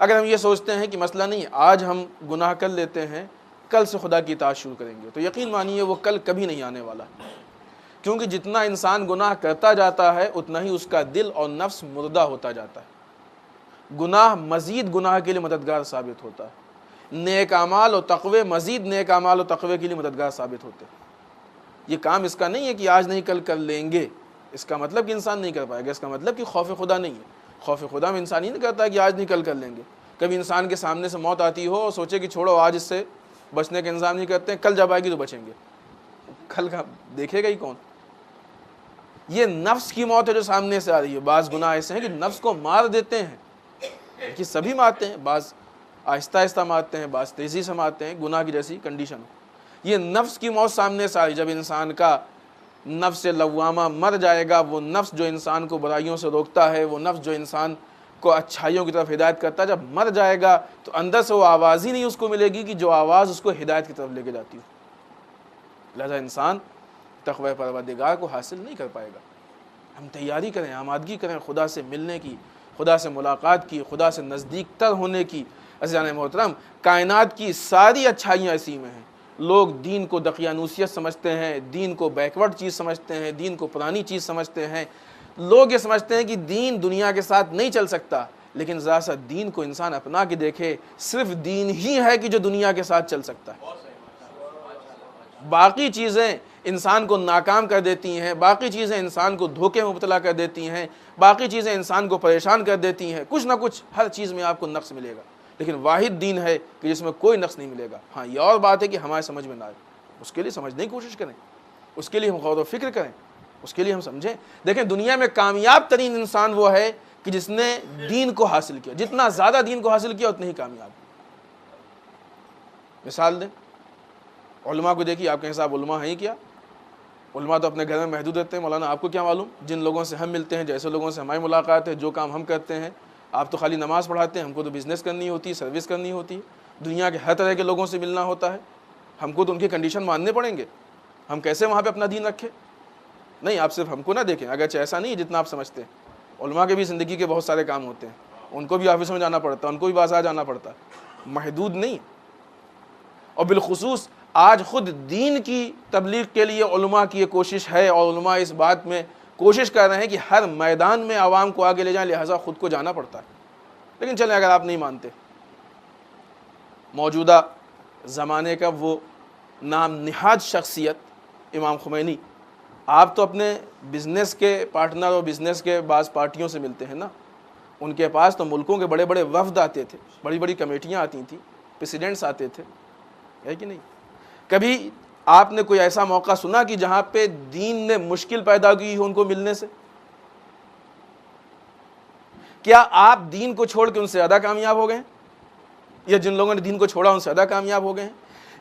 اگر ہم یہ سوچتے ہیں کہ مسئلہ نہیں، آج ہم گناہ کر لیتے ہیں، کل سے خدا کی اطاعت شروع کریں گے، تو یقین مانیے وہ کل کبھی نہیں آنے والا، کیونکہ جتنا انسان گناہ کرتا جاتا ہے اتنا ہی اس کا دل اور نفس مردہ ہوتا جاتا ہے۔ گناہ مزید گناہ کے لیے مددگار ثابت ہوتا ہے، نیک اعمال اور تقوی مزید نیک اعمال اور تقوی کے لیے مددگار ثابت ہوتے ہیں۔ یہ کام اس کا نہیں ہے کہ آج نہیں کل کر لیں گے، اس کا مطلب کہ انسان نہیں کر پائے گا، اس کا مطلب کہ خوف خدا نہیں ہے۔ خوف خدا میں انسان ہی نہیں کرتا کہ آج نہیں کل کر لیں گے۔ کبھی انسان کے سامنے سے موت آتی ہو اور سوچے کہ چھوڑو آج اس سے بچنے کا انتظام نہیں کرتے ہیں، کل جب آئے گی تو بچیں گے، کل کا دیکھے گا ہی کون؟ یہ نفس کی موت ہے جو سامنے سے آ رہی ہے۔ بعض گناہ ایسے ہیں کہ نفس کو مار دیتے ہیں، کہ سبھی مارتے ہیں، بعض آہستہ آہستہ مارتے ہیں، بعض تیزی سے مارتے ہیں، گناہ کی جیسی کنڈیشن ہو۔ یہ نفس کی موت سامنے سے آ رہی، جب انسان کا نفس لوامہ مر جائے گا، وہ نفس جو انسان کو برائیوں سے روکتا ہے، وہ نفس جو انسان کو اچھائیوں کی طرف ہدایت کرتا ہے، جب مر جائے گا تو اندر سے وہ آواز ہی نہیں اس کو ملے گی کہ جو آواز اس کو ہدایت کی طرف لے کے جاتی ہو۔ لہذا انسان تقوی پروردگار کو حاصل نہیں کر پائے گا۔ ہم تیاری کریں، آمادگی کریں خدا سے ملنے کی، خدا سے ملاقات کی، خدا سے نزدیک تر ہونے کی۔ عزیزان محترم، کائنات کی ساری اچھائیاں اسی میں ہیں۔ لوگ دین کو دقیانوسیت سمجھتے ہیں، دین کو بیکورڈ چیز سمجھتے ہیں، دین کو پرانی چیز سمجھتے ہیں۔ لوگ یہ سمجھتے ہیں کہ دین دنیا کے ساتھ نہیں چل سکتا، لیکن ذرا سا دین کو انسان اپنا کے دیکھے، صرف دین ہی ہے کہ جو دنیا کے ساتھ چل سکتا ہے۔ باقی چیزیں انسان کو ناکام کر دیتی ہیں، باقی چیزیں انسان کو دھوکے میں مبتلا کر دیتی ہیں، باقی چیزیں انسان کو پریشان کر دیتی ہیں۔ کچھ نہ کچھ ہر چیز میں آپ کو نقص ملے گا، لیکن واحد دین ہے کہ جس میں کوئی نقص نہیں ملے گا۔ ہاں یہ اور بات ہے کہ ہمارے سمجھ میں نہ آئے، اس کے لیے سمجھنے کی کوشش کریں، اس کے لیے ہم غور و فکر کریں، اس کے لیے ہم سمجھیں۔ دیکھیں دنیا میں کامیاب ترین انسان وہ ہے کہ جس نے دین کو حاصل کیا، جتنا زیادہ دین کو حاصل کیا اتنے ہی کامیاب۔ مثال دیں، علماء کو دیکھیے، آپ کے حساب علماء ہیں ہی کیا؟ علماء تو اپنے گھر میں محدود رہتے ہیں۔ مولانا آپ کو کیا معلوم جن لوگوں سے ہم ملتے ہیں، جیسے لوگوں سے ہماری ملاقات ہے، جو کام ہم کرتے ہیں، آپ تو خالی نماز پڑھاتے ہیں، ہم کو تو بزنس کرنی ہوتی ہے، سروس کرنی ہوتی ہے، دنیا کے ہر طرح کے لوگوں سے ملنا ہوتا ہے، ہم کو تو ان کی کنڈیشن ماننے پڑیں گے۔ ہم کیسے وہاں پہ اپنا دین رکھیں؟ نہیں، آپ صرف ہم کو نہ دیکھیں، اگرچہ ایسا نہیں ہے جتنا آپ سمجھتے ہیں۔ علماء کے بھی زندگی کے بہت سارے کام ہوتے ہیں، ان کو بھی آفس میں جانا پڑتا ہے، ان کو بھی بازار جانا پڑتا ہے، محدود نہیں۔ اور بالخصوص آج خود دین کی تبلیغ کے لیے علماء کی یہ کوشش ہے، اور علماء اس بات میں کوشش کر رہے ہیں کہ ہر میدان میں عوام کو آگے لے جائیں، لہٰذا خود کو جانا پڑتا ہے۔ لیکن چلیں اگر آپ نہیں مانتے، موجودہ زمانے کا وہ نام نہاد شخصیت امام خمینی، آپ تو اپنے بزنس کے پارٹنر اور بزنس کے بعض پارٹیوں سے ملتے ہیں نا، ان کے پاس تو ملکوں کے بڑے بڑے وفد آتے تھے، بڑی بڑی کمیٹیاں آتی تھیں، پریسیڈنٹس آتے تھے، ہے کہ نہیں؟ کبھی آپ نے کوئی ایسا موقع سنا کہ جہاں پہ دین نے مشکل پیدا کی ہو ان کو ملنے سے؟ کیا آپ دین کو چھوڑ کے ان سے زیادہ کامیاب ہو گئے ہیں، یا جن لوگوں نے دین کو چھوڑا ان سے زیادہ کامیاب ہو گئے ہیں؟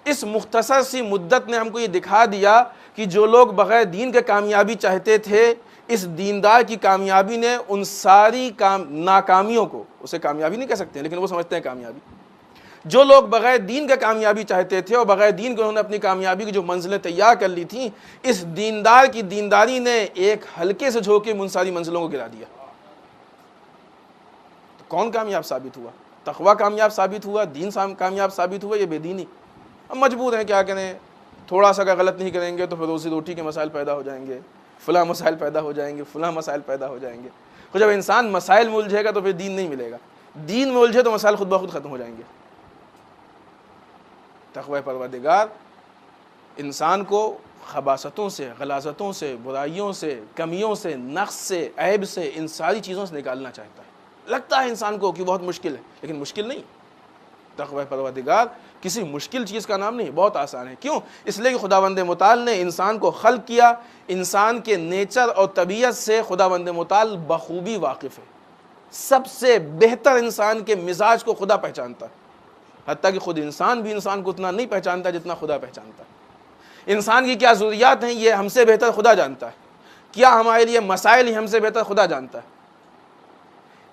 اس مختصر سی مدت نے ہم کو یہ دکھا دیا کہ جو لوگ بغیر دین کے کامیابی چاہتے تھے، اس دیندار کی کامیابی نے ان ساری ناکامیوں کو، اسے کامیابی نہیں کہہ سکتے لیکن وہ سمجھتے ہیں کامیابی، جو لوگ بغیر دین کا کامیابی چاہتے تھے اور بغیر دین کے انہوں نے اپنی کامیابی کی جو منزلیں تیار کر لی تھیں، اس دیندار کی دینداری نے ایک ہلکے سے جھونکے ان ساری منزلوں کو گرا دیا۔ تو کون کامیاب ثابت ہوا؟ تقویٰ کامیاب ثابت ہوا، دین کامیاب ثابت ہوا، یہ بے دینی؟ ہم مجبور ہیں، کیا کریں، تھوڑا سا اگر غلط نہیں کریں گے تو پھر روزی روٹی کے مسائل پیدا ہو جائیں گے، فلاں مسائل پیدا ہو جائیں گے، فلاں مسائل پیدا ہو جائیں گے۔ تو جب انسان مسائل میں الجھے گا تو پھر دین نہیں ملے گا، دین میں الجھے تو مسائل خود بخود ختم ہو جائیں گے۔ تقوی پروردگار انسان کو خباثتوں سے، غلاظتوں سے، برائیوں سے، کمیوں سے، نقص سے، عیب سے، ان ساری چیزوں سے نکالنا چاہتا ہے۔ لگتا ہے انسان کو کہ بہت مشکل ہے، لیکن مشکل نہیں۔ تقوی پروردگار کسی مشکل چیز کا نام نہیں، بہت آسان ہے۔ کیوں؟ اس لیے کہ خداوند متعال نے انسان کو خلق کیا، انسان کے نیچر اور طبیعت سے خداوند متعال بخوبی واقف ہے، سب سے بہتر انسان کے مزاج کو خدا پہچانتا ہے، حتیٰ کہ خود انسان بھی انسان کو اتنا نہیں پہچانتا جتنا خدا پہچانتا ہے۔ انسان کی کیا ضروریات ہیں یہ ہم سے بہتر خدا جانتا ہے، کیا ہمارے لیے مسائل ہی ہم سے بہتر خدا جانتا ہے۔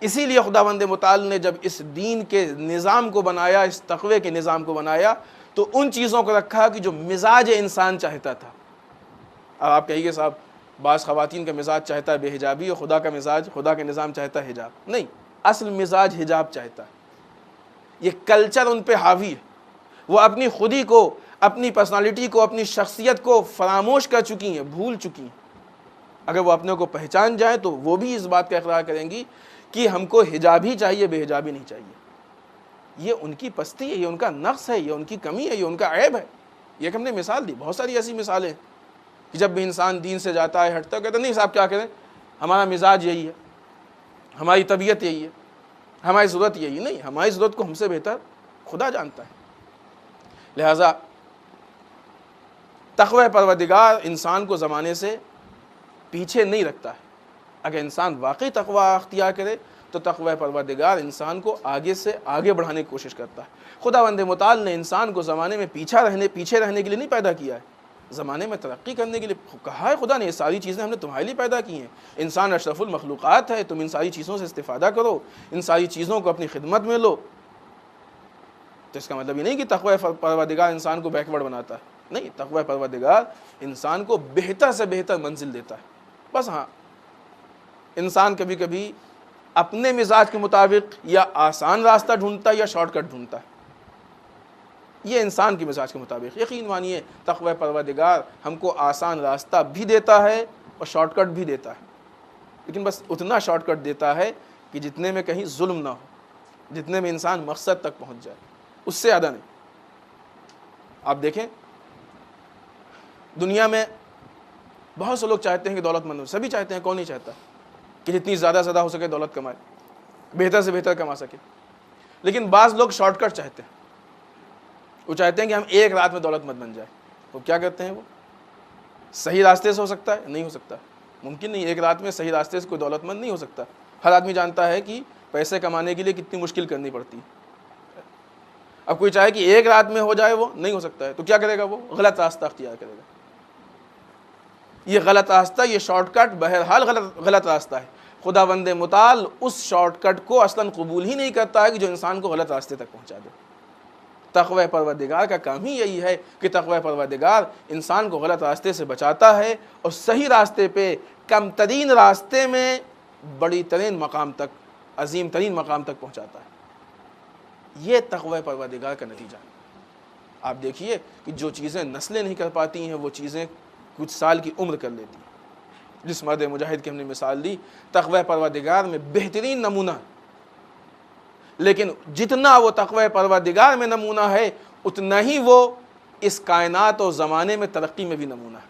اسی لیے خداوند متعال نے جب اس دین کے نظام کو بنایا، اس تقوی کے نظام کو بنایا، تو ان چیزوں کو رکھا کہ جو مزاج انسان چاہتا تھا۔ اب آپ کہیے صاحب بعض خواتین کا مزاج چاہتا ہے بے حجابی، اور خدا کا مزاج، خدا کا نظام چاہتا ہے حجاب۔ نہیں، اصل مزاج حجاب چاہتا ہے۔ یہ کلچر ان پہ حاوی ہے، وہ اپنی خودی کو، اپنی پرسنالٹی کو، اپنی شخصیت کو فراموش کر چکی ہیں، بھول چکی ہیں۔ اگر وہ اپنے کو پہچان جائیں تو وہ بھی اس بات کا اقرار کریں گی کہ ہم کو حجاب ہی چاہیے، بے حجابی نہیں چاہیے۔ یہ ان کی پستی ہے، یہ ان کا نقص ہے، یہ ان کی کمی ہے، یہ ان کا عیب ہے۔ یہ ہم نے مثال دی، بہت ساری ایسی مثالیں ہیں کہ جب بھی انسان دین سے جاتا ہے، ہٹتا ہے، کہتا ہے نہیں صاحب کیا کریں، ہمارا مزاج یہی ہے، ہماری طبیعت یہی ہے، ہماری ضرورت یہی نہیں۔ ہماری ضرورت کو ہم سے بہتر خدا جانتا ہے۔ لہٰذا تقوی پروردگار انسان کو زمانے سے پیچھے نہیں رکھتا ہے۔ اگر انسان واقعی تقوی اختیار کرے تو تقوی پروردگار انسان کو آگے سے آگے بڑھانے کی کوشش کرتا ہے۔ خداوند متعال نے انسان کو زمانے میں پیچھے رہنے کے لیے نہیں پیدا کیا ہے، زمانے میں ترقی کرنے کے لیے کہا ہے خدا نے، یہ ساری چیزیں ہم نے تمہارے لیے پیدا کی ہیں، انسان اشرف المخلوقات ہے، تم ان ساری چیزوں سے استفادہ کرو، ان ساری چیزوں کو اپنی خدمت میں لو۔ تو اس کا مطلب یہ نہیں کہ تقوی پروردگار انسان کو بیکورڈ بناتا ہے، نہیں، تقوی پروردگار انسان کو بہتر سے بہتر منزل دیتا ہے۔ بس ہاں، انسان کبھی کبھی اپنے مزاج کے مطابق یا آسان راستہ ڈھونڈتا ہے یا شارٹ کٹ ڈھونڈتا ہے، یہ انسان کے مزاج کے مطابق۔ یقین مانیے تقوی پروردگار ہم کو آسان راستہ بھی دیتا ہے اور شارٹ کٹ بھی دیتا ہے، لیکن بس اتنا شارٹ کٹ دیتا ہے کہ جتنے میں کہیں ظلم نہ ہو، جتنے میں انسان مقصد تک پہنچ جائے، اس سے زیادہ نہیں۔ آپ دیکھیں دنیا میں بہت سے لوگ چاہتے ہیں کہ دولت مند ہو، سبھی چاہتے ہیں، کون نہیں چاہتا کہ جتنی زیادہ زیادہ ہو سکے دولت کمائے، بہتر سے بہتر کما سکے۔ لیکن بعض لوگ شارٹ کٹ چاہتے ہیں، وہ چاہتے ہیں کہ ہم ایک رات میں دولت مند بن جائے۔ وہ کیا کرتے ہیں؟ وہ صحیح راستے سے ہو سکتا ہے؟ نہیں ہو سکتا، ممکن نہیں، ایک رات میں صحیح راستے سے کوئی دولت مند نہیں ہو سکتا۔ ہر آدمی جانتا ہے کہ پیسے کمانے کے لیے کتنی مشکل کرنی پڑتی ہے۔ اب کوئی چاہے کہ ایک رات میں ہو جائے، وہ نہیں ہو سکتا ہے، تو کیا کرے گا؟ وہ غلط راستہ اختیار کرے گا۔ یہ غلط راستہ، یہ شارٹ کٹ بہرحال غلط راستہ ہے۔ خداوند متعال اس شارٹ کٹ کو اصلاً قبول ہی نہیں کرتا ہے کہ جو انسان کو غلط راستے تک پہنچا دے۔ تقوی پروردگار کا کام ہی یہی ہے کہ تقوی پروردگار انسان کو غلط راستے سے بچاتا ہے اور صحیح راستے پہ، کم ترین راستے میں بڑی ترین مقام تک، عظیم ترین مقام تک پہنچاتا ہے۔ یہ تقوی پروردگار کا نتیجہ ہے۔ آپ دیکھیے کہ جو چیزیں نسلیں نہیں کر پاتی ہیں وہ چیزیں کچھ سال کی عمر کر لیتی ہیں۔ جس مرد مجاہد کی ہم نے مثال دی، تقوی پروردگار میں بہترین نمونہ، لیکن جتنا وہ تقوی پروردگار میں نمونہ ہے اتنا ہی وہ اس کائنات اور زمانے میں ترقی میں بھی نمونہ ہے۔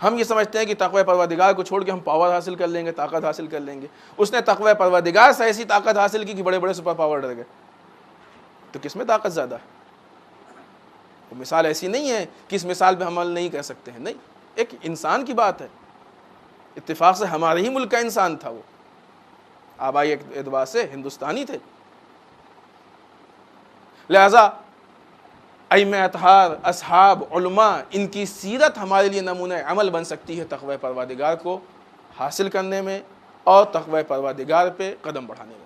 ہم یہ سمجھتے ہیں کہ تقوی پروردگار کو چھوڑ کے ہم پاور حاصل کر لیں گے، طاقت حاصل کر لیں گے۔ اس نے تقوی پروردگار سے ایسی طاقت حاصل کی کہ بڑے بڑے سپر پاور ڈر گئے۔ تو کس میں طاقت زیادہ ہے؟ وہ مثال ایسی نہیں ہے کہ اس مثال پہ ہم عمل نہیں کر سکتے ہیں، نہیں، ایک انسان کی بات ہے۔ اتفاق سے ہمارے ہی ملک کا انسان تھا، وہ آبائی اعتبار سے ہندوستانی تھے۔ لہذا ائمہ اطہار، اصحاب، علماء، ان کی سیرت ہمارے لیے نمونہ عمل بن سکتی ہے تقوی پروردگار کو حاصل کرنے میں اور تقوی پروردگار پہ قدم بڑھانے میں۔